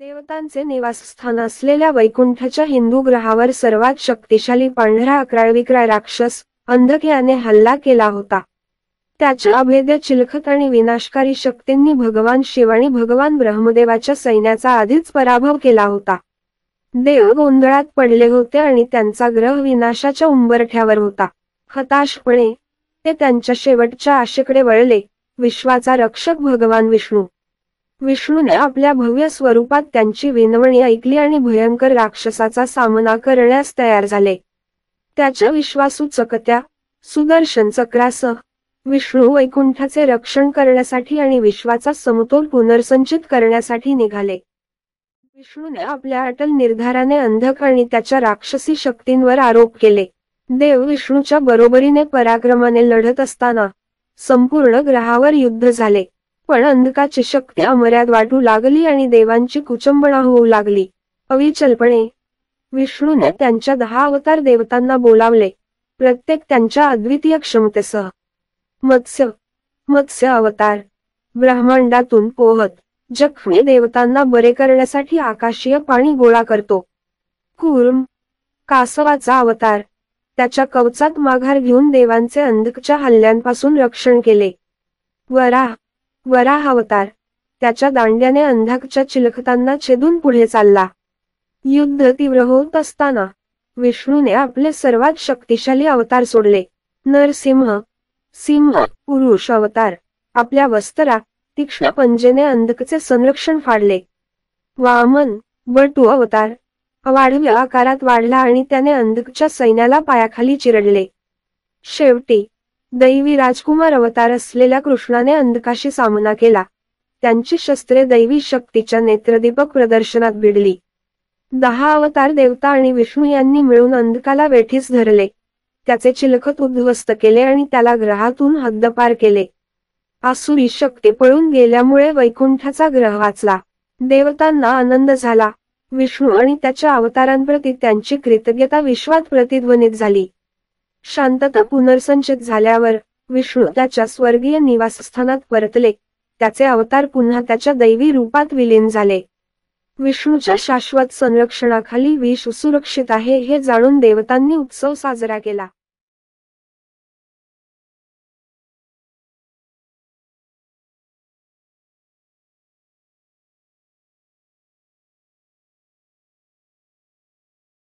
देवतांचे निवासस्थान असलेल्या वैकुंठाच्या हिंदू ग्रहावर सर्वात शक्तिशाली पांढरा अक्राळविक्राळ राक्षस अंधक याने हल्ला केला होता। त्याच्या अभेद्य चिलखत आणि विनाशकारी शक्तींनी भगवान शिव आणि भगवान ब्रह्मदेवाच्या सैन्याचा आधीच पराभव केला होता। देव गोंधळात पडले होते आणि त्यांचा ग्रह विनाशाच्या उंबरठ्यावर होता। हताशपणे ते त्यांच्या शेवटच्या आशेकडे वळले, विश्वाचा रक्षक भगवान विष्णू। विष्णूने आपल्या भव्य स्वरूपात त्यांची विनवणी ऐकली आणि भयंकर राक्षसाचा सामना करण्यास तयार झाले। त्याच्या विश्वासू चकत्या सुदर्शन चक्रासह विष्णू वैकुंठाचे रक्षण करण्यासाठी आणि विश्वाचा समतोल पुनर्संचित करण्यासाठी निघाले। विष्णूने आपल्या अटल निर्धाराने अंधक आणि त्याच्या राक्षसी शक्तींवर आरोप केले। देव विष्णूच्या बरोबरीने पराक्रमाने लढत असताना संपूर्ण ग्रहावर युद्ध झाले, पण अंधकाची शक्ती अमर्याद वाटू लागली आणि देवांची कुचंबणा होऊ लागली। अविचलपणे विष्णूने त्यांच्या 10 अवतार देवतांना बोलावले, प्रत्येक त्यांच्या अद्वितीय क्षमतेसह। मत्स्य अवतार ब्रह्मांडातून पोहत जखमी देवतांना बरे करण्यासाठी आकाशीय पाणी गोळा करतो। कूर्म कासवाचा अवतार त्याच्या कवचात माघार घेऊन देवांचे अंधकच्या हल्ल्यांपासून रक्षण केले। वराह अवतार त्याच्या दांड्याने अंधकच्या चिलखतांना छेदून पुढे चालला। युद्ध तीव्र होत असताना विष्णूने आपले सर्वात शक्तिशाली अवतार सोडले। नरसिंह पुरुष अवतार आपल्या वस्त्रा तीक्ष्ण पंजेने अंधकचे संरक्षण फाडले। वामन बटू अवतार अवाढव्य आकारात वाढला आणि त्याने अंधकच्या सैन्याला पायाखाली चिरडले। शेवटी दैवी राजकुमार अवतार असलेल्या कृष्णाने अंधकाशी सामना केला। त्यांची शस्त्रे दैवी शक्तीच्या नेत्रदीपक प्रदर्शनात भिडली। 10 अवतार देवता आणि विष्णू यांनी मिळून अंधकाला वेठीस धरले, त्याचे चिलखत उद्ध्वस्त केले आणि त्याला ग्रहातून हद्दपार केले। आसुरी शक्ती पळून गेल्यामुळे वैकुंठाचा ग्रह वाचला। देवतांना आनंद झाला। विष्णू आणि त्याच्या अवतारांप्रती त्यांची कृतज्ञता विश्वात प्रतिध्वनित झाली। शांतता पुनर्संचित झाल्यावर विष्णू त्याच्या स्वर्गीय निवासस्थानात परतले, त्याचे अवतार पुन्हा त्याच्या दैवी रूपात विलीन झाले। विष्णूच्या शाश्वत संरक्षणाखाली विश्व सुरक्षित आहे हे जाणून देवतांनी उत्सव साजरा केला।